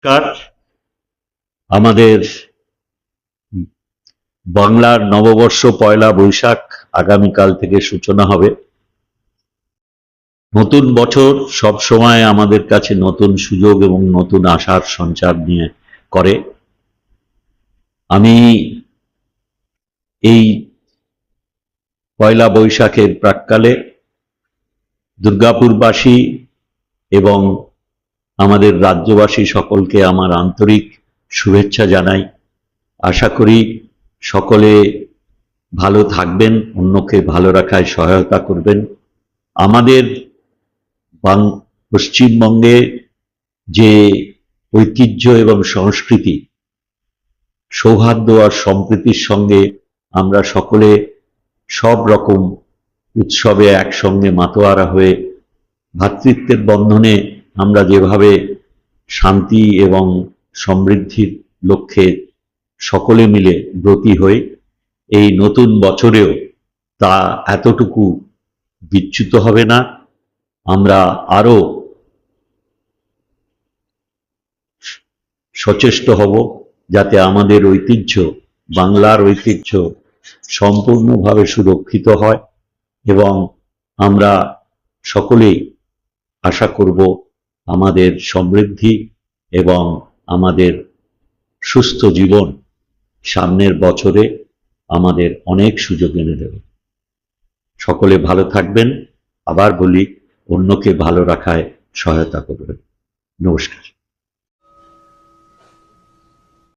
নমস্কার। আমাদের বাংলার নববর্ষ পয়লা বৈশাখ আগামীকাল থেকে সূচনা হবে। নতুন বছর সব সময় আমাদের কাছে নতুন সুযোগ এবং নতুন আশার সঞ্চার নিয়ে করে। আমি এই পয়লা বৈশাখের প্রাক্কালে দুর্গাপুরবাসী এবং আমাদের রাজ্যবাসী সকলকে আমার আন্তরিক শুভেচ্ছা জানাই। আশা করি সকলে ভালো থাকবেন, অন্যকে ভালো রাখায় সহায়তা করবেন। আমাদের পশ্চিমবঙ্গে যে ঐতিহ্য এবং সংস্কৃতি, সৌহার্দ্য আর সম্প্রীতির সঙ্গে আমরা সকলে সব রকম উৎসবে একসঙ্গে মাতোয়ারা হয়ে ভ্রাতৃত্বের বন্ধনে আমরা যেভাবে শান্তি এবং সমৃদ্ধির লক্ষ্যে সকলে মিলে ব্রতী হই, এই নতুন বছরেও তা এতটুকু বিচ্যুত হবে না। আমরা আরো সচেষ্ট হব যাতে আমাদের ঐতিহ্য, বাংলার ঐতিহ্য সম্পূর্ণভাবে সুরক্ষিত হয় এবং আমরা সকলেই আশা করব আমাদের সমৃদ্ধি এবং আমাদের সুস্থ জীবন সামনের বছরে আমাদের অনেক সুযোগ এনে দেবে। সকলে ভালো থাকবেন। আবার বলি, অন্যকে ভালো রাখায় সহায়তা করবেন। নমস্কার।